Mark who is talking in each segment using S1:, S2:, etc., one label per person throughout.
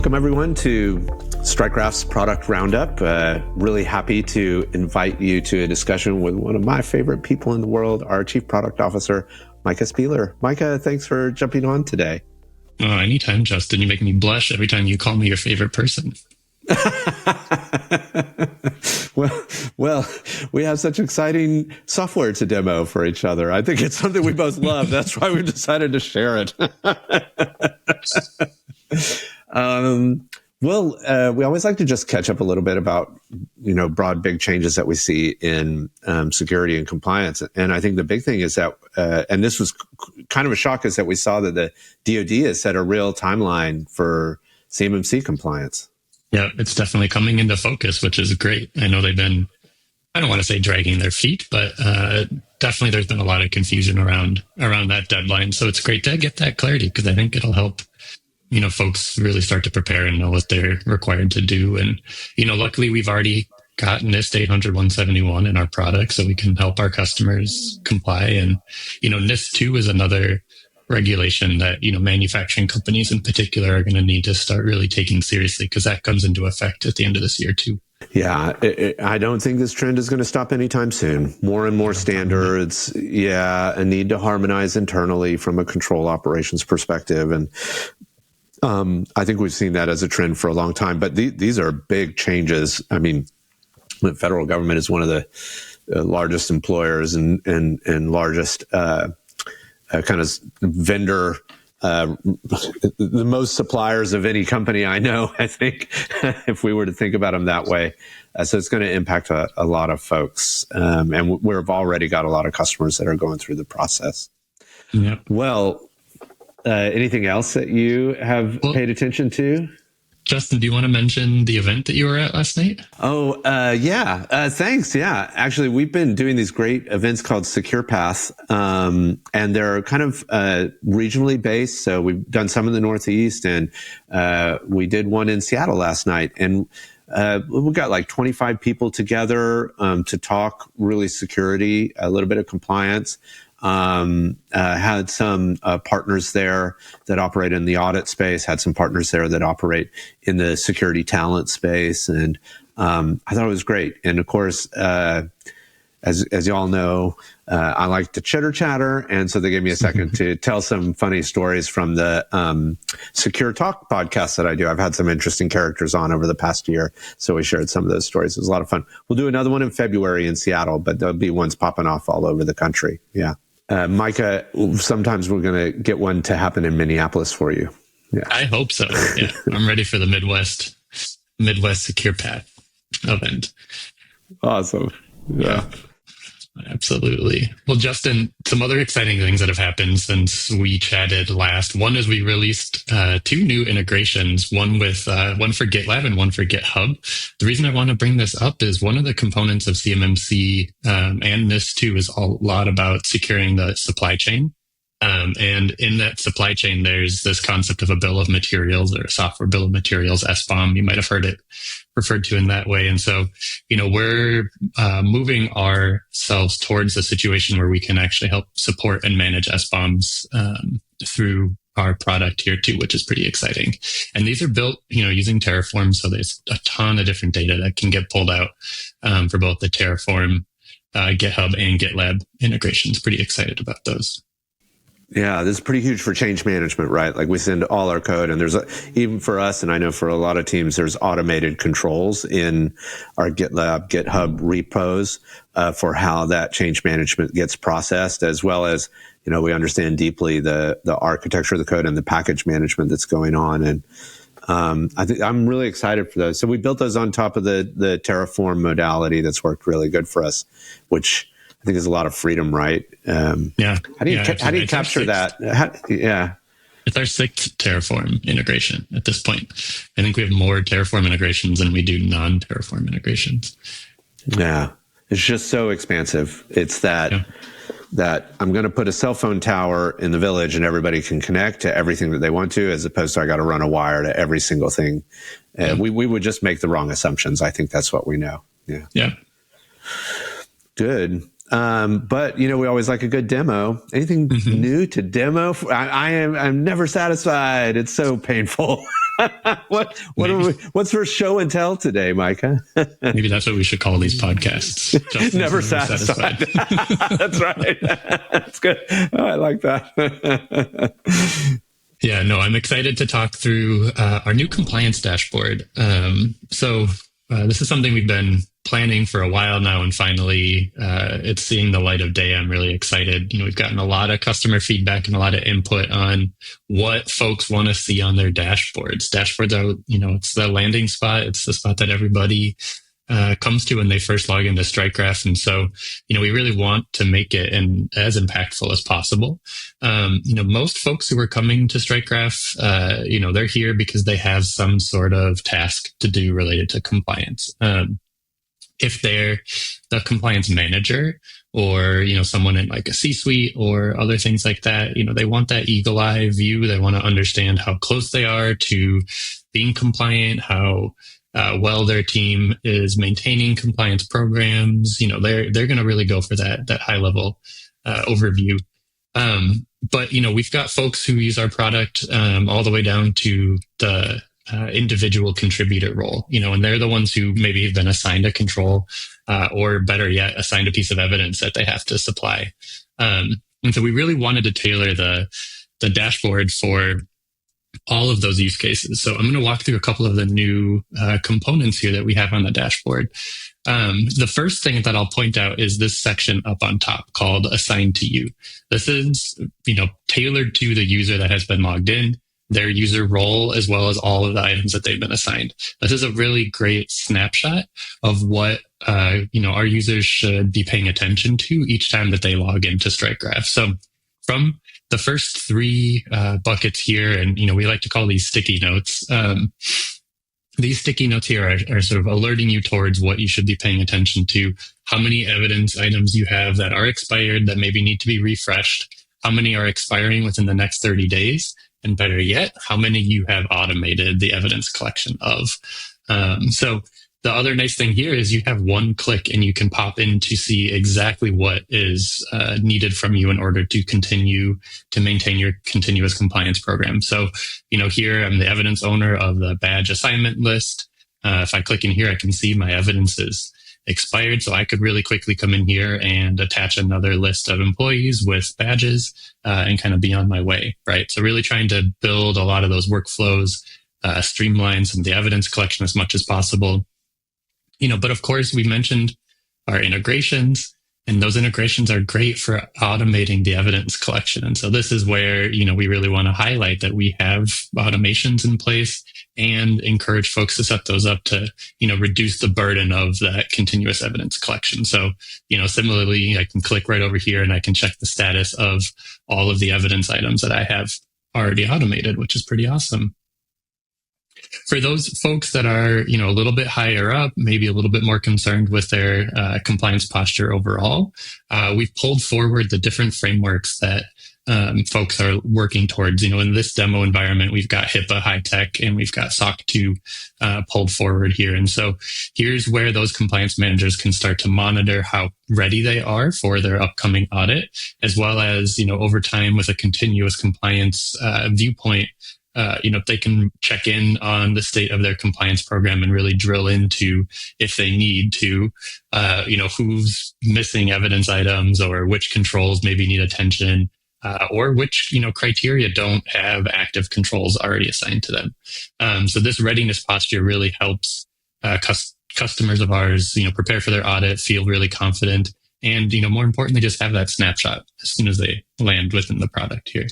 S1: Welcome, everyone, to StrikeGraph's product Roundup. Really happy to invite you to a discussion with one of my favorite people in the world, our Chief Product Officer, Micah Spieler. Micah, thanks for jumping on today.
S2: Oh, anytime, Justin. You make me blush every time you call me your favorite person.
S1: Well, we have such exciting software to demo for each other. I think it's something we both love. That's why we've decided to share it. We always like to just catch up a little bit about, broad, big changes that we see in security and compliance. And I think the big thing is that, and this was kind of a shock, is that we saw that the DoD has set a real timeline for CMMC compliance.
S2: Yeah, it's definitely coming into focus, which is great. I know they've been, I don't want to say dragging their feet, but definitely there's been a lot of confusion around that deadline. So it's great to get that clarity, because I think it'll help folks really start to prepare and know what they're required to do. And, luckily we've already got NIST 800-171 in our product, so we can help our customers comply. And, NIST 2 is another regulation that, manufacturing companies in particular are going to need to start really taking seriously, because that comes into effect at the end of this year too.
S1: Yeah, I don't think this trend is going to stop anytime soon. More and more standards. Yeah, a need to harmonize internally from a control operations perspective. And I think we've seen that as a trend for a long time, but these are big changes. I mean, the federal government is one of the largest employers and largest kind of vendor, the most suppliers of any company I know, I think, if we were to think about them that way. So it's going to impact a lot of folks. And we've already got a lot of customers that are going through the process.
S2: Yeah.
S1: Well, anything else that you have paid attention to?
S2: Justin, do you want to mention the event that you were at last night?
S1: Oh, yeah. Thanks. Yeah. Actually, we've been doing these great events called Secure Path, and they're kind of regionally based. So we've done some in the Northeast, and we did one in Seattle last night. And we got like 25 people together to talk really security, a little bit of compliance. Had some partners there that operate in the audit space, had some partners there that operate in the security talent space. And I thought it was great. And of course, as you all know, I like to chitter chatter. And so they gave me a second to tell some funny stories from the Secure Talk podcast that I do. I've had some interesting characters on over the past year, so we shared some of those stories. It was a lot of fun. We'll do another one in February in Seattle, but there'll be ones popping off all over the country. Yeah. Micah, sometimes we're going to get one to happen in Minneapolis for you. Yeah.
S2: I hope so. Yeah. I'm ready for the Midwest Secure Path event.
S1: Awesome. Yeah.
S2: Absolutely. Well, Justin, some other exciting things that have happened since we chatted last. One is we released two new integrations, one for GitLab and one for GitHub. The reason I want to bring this up is one of the components of CMMC and NIST 2 is a lot about securing the supply chain. And in that supply chain, there's this concept of a bill of materials, or a software bill of materials, SBOM. You might have heard it referred to in that way. And so, we're moving ourselves towards a situation where we can actually help support and manage SBOMs through our product here too, which is pretty exciting. And these are built, using Terraform. So there's a ton of different data that can get pulled out for both the Terraform, GitHub, and GitLab integrations. Pretty excited about those.
S1: Yeah, this is pretty huge for change management, right? Like we send all our code, and there's even for us, and I know for a lot of teams, there's automated controls in our GitLab, GitHub repos for how that change management gets processed, as well as, we understand deeply the architecture of the code and the package management that's going on. And I think I'm really excited for those. So we built those on top of the Terraform modality that's worked really good for us, which I think there's a lot of freedom, right?
S2: Yeah.
S1: How do you capture that?
S2: It's our sixth Terraform integration at this point. I think we have more Terraform integrations than we do non-Terraform integrations.
S1: Yeah. It's just so expansive. It's that I'm going to put a cell phone tower in the village and everybody can connect to everything that they want to, as opposed to I got to run a wire to every single thing. We would just make the wrong assumptions. I think that's what we know. Yeah.
S2: Yeah.
S1: Good. But we always like a good demo. Anything new to demo? I'm never satisfied. It's so painful. What's for show and tell today, Micah?
S2: Maybe that's what we should call these podcasts.
S1: Never satisfied. That's right. That's good. Oh, I like that.
S2: Yeah, no, I'm excited to talk through our new compliance dashboard. This is something we've been planning for a while now, and finally it's seeing the light of day. I'm really excited. We've gotten a lot of customer feedback and a lot of input on what folks want to see on their dashboards. Dashboards are, it's the landing spot. It's the spot that everybody comes to when they first log into StrikeGraph. And so, we really want to make it as impactful as possible. Most folks who are coming to StrikeGraph, they're here because they have some sort of task to do related to compliance. If they're the compliance manager or, someone in like a C-suite or other things like that, they want that eagle eye view. They want to understand how close they are to being compliant, how well their team is maintaining compliance programs. They're going to really go for that high level overview. But we've got folks who use our product all the way down to the individual contributor role, and they're the ones who maybe have been assigned a control or better yet, assigned a piece of evidence that they have to supply. And so we really wanted to tailor the dashboard for all of those use cases. So I'm going to walk through a couple of the new components here that we have on the dashboard. The first thing that I'll point out is this section up on top called Assigned to You. This is, tailored to the user that has been logged in, their user role, as well as all of the items that they've been assigned. This is a really great snapshot of what, our users should be paying attention to each time that they log into StrikeGraph. So from the first three buckets here, and we like to call these sticky notes. These sticky notes here are sort of alerting you towards what you should be paying attention to, how many evidence items you have that are expired that maybe need to be refreshed, how many are expiring within the next 30 days, and better yet, how many you have automated the evidence collection of. So the other nice thing here is you have one click and you can pop in to see exactly what is needed from you in order to continue to maintain your continuous compliance program. So, here I'm the evidence owner of the badge assignment list. If I click in here, I can see my evidence is expired. So I could really quickly come in here and attach another list of employees with badges and kind of be on my way, right? So really trying to build a lot of those workflows, streamline some of the evidence collection as much as possible. But of course, we mentioned our integrations, and those integrations are great for automating the evidence collection. And so this is where, we really want to highlight that we have automations in place and encourage folks to set those up to, reduce the burden of that continuous evidence collection. So, similarly, I can click right over here and I can check the status of all of the evidence items that I have already automated, which is pretty awesome. For those folks that are, a little bit higher up, maybe a little bit more concerned with their compliance posture overall, we've pulled forward the different frameworks that folks are working towards. In this demo environment, we've got HIPAA, high tech, and we've got SOC 2 pulled forward here. And so here's where those compliance managers can start to monitor how ready they are for their upcoming audit, as well as, over time with a continuous compliance viewpoint. They can check in on the state of their compliance program and really drill into, if they need to, who's missing evidence items or which controls maybe need attention, or which, criteria don't have active controls already assigned to them. So this readiness posture really helps customers of ours, prepare for their audit, feel really confident, and, more importantly, just have that snapshot as soon as they land within the product here.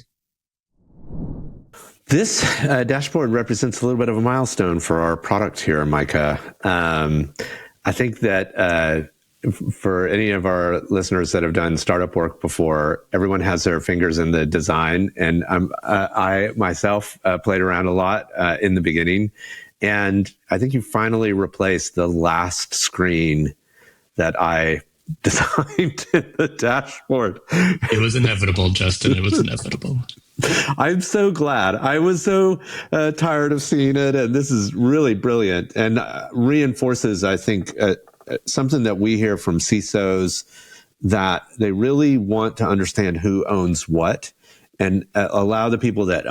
S1: This dashboard represents a little bit of a milestone for our product here, Micah. I think that for any of our listeners that have done startup work before, everyone has their fingers in the design. And I myself played around a lot in the beginning. And I think you finally replaced the last screen that I designed in the dashboard.
S2: It was inevitable, Justin. It was inevitable.
S1: I'm so glad. I was so tired of seeing it, and this is really brilliant and reinforces, I think, something that we hear from CISOs, that they really want to understand who owns what. and allow the people that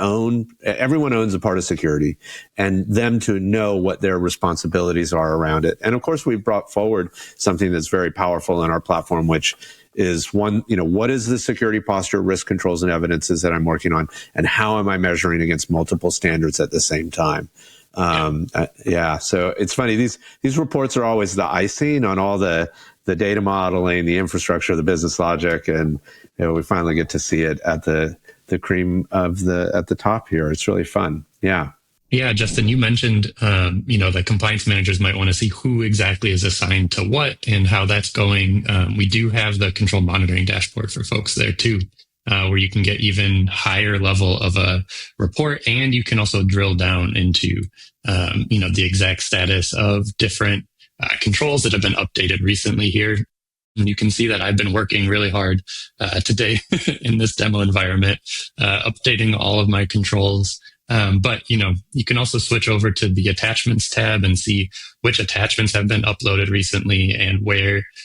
S1: everyone owns a part of security, and them to know what their responsibilities are around it. And of course, we've brought forward something that's very powerful in our platform, which is one, what is the security posture, risk controls, and evidences that I'm working on, and how am I measuring against multiple standards at the same time? So it's funny. These reports are always the icing on all the data modeling, the infrastructure, the business logic, and we finally get to see it at the cream of at the top here. It's really fun. Yeah.
S2: Yeah, Justin, you mentioned, that compliance managers might want to see who exactly is assigned to what and how that's going. We do have the control monitoring dashboard for folks there too, where you can get even higher level of a report, and you can also drill down into, the exact status of different controls that have been updated recently here. And you can see that I've been working really hard today in this demo environment, updating all of my controls. But you can also switch over to the attachments tab and see which attachments have been uploaded recently and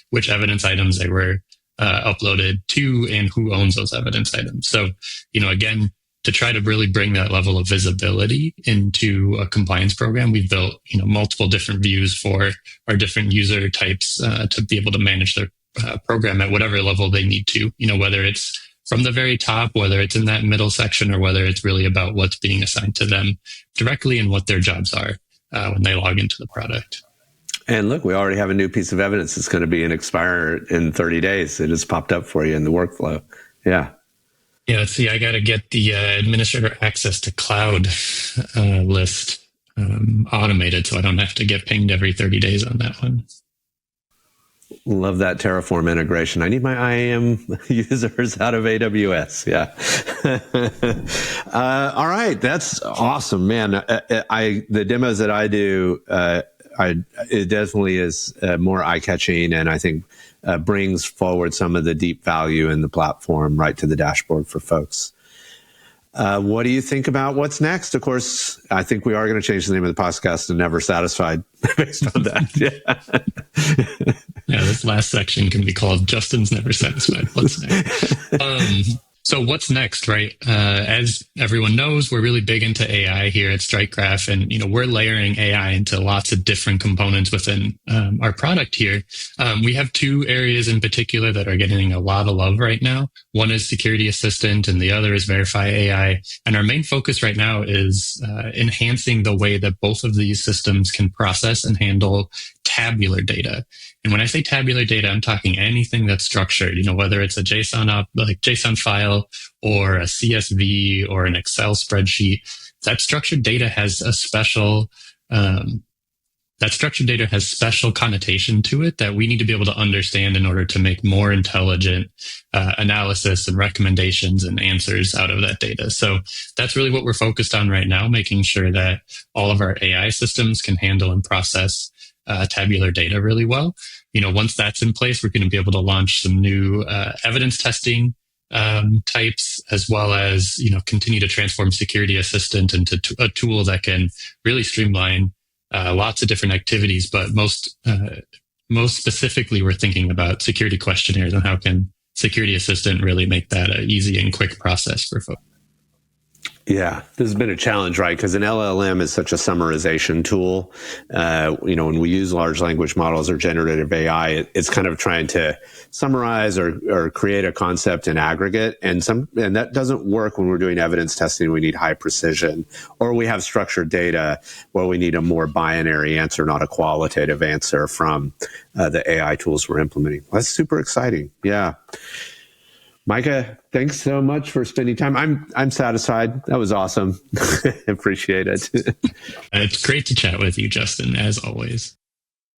S2: which evidence items they were uploaded to and who owns those evidence items. So, again, to try to really bring that level of visibility into a compliance program, we've built, multiple different views for our different user types to be able to manage their program at whatever level they need to, whether it's from the very top, whether it's in that middle section, or whether it's really about what's being assigned to them directly and what their jobs are when they log into the product.
S1: And look, we already have a new piece of evidence that's going to be expire in 30 days. It just popped up for you in the workflow. Yeah.
S2: Yeah, let's see. I got to get the administrator access to cloud list automated so I don't have to get pinged every 30 days on that one.
S1: Love that Terraform integration. I need my IAM users out of AWS. Yeah. All right. That's awesome, man. The demos that I do, it definitely is more eye-catching, and I think brings forward some of the deep value in the platform right to the dashboard for folks. What do you think about what's next? Of course, I think we are going to change the name of the podcast to Never Satisfied based on that.
S2: Yeah, this last section can be called Justin's Never Satisfied. What's next? So what's next, right? As everyone knows, we're really big into AI here at StrikeGraph, and we're layering AI into lots of different components within our product here. We have two areas in particular that are getting a lot of love right now. One is Security Assistant, and the other is Verify AI. And our main focus right now is enhancing the way that both of these systems can process and handle tabular data. And when I say tabular data, I'm talking anything that's structured, whether it's a JSON file or a CSV or an Excel spreadsheet. That structured data has a special connotation to it that we need to be able to understand in order to make more intelligent analysis and recommendations and answers out of that data. So that's really what we're focused on right now, making sure that all of our AI systems can handle and process tabular data really well. Once that's in place, we're going to be able to launch some new evidence testing types, as well as continue to transform Security Assistant into a tool that can really streamline lots of different activities. But most specifically, we're thinking about security questionnaires and how can Security Assistant really make that an easy and quick process for folks.
S1: Yeah, this has been a challenge, right? Because an LLM is such a summarization tool. When we use large language models or generative AI, it's kind of trying to summarize or create a concept in aggregate. And that doesn't work when we're doing evidence testing. We need high precision, or we have structured data where we need a more binary answer, not a qualitative answer from the AI tools we're implementing. Well, that's super exciting. Yeah. Micah, thanks so much for spending time. I'm satisfied. That was awesome. Appreciate it.
S2: It's great to chat with you, Justin, as always.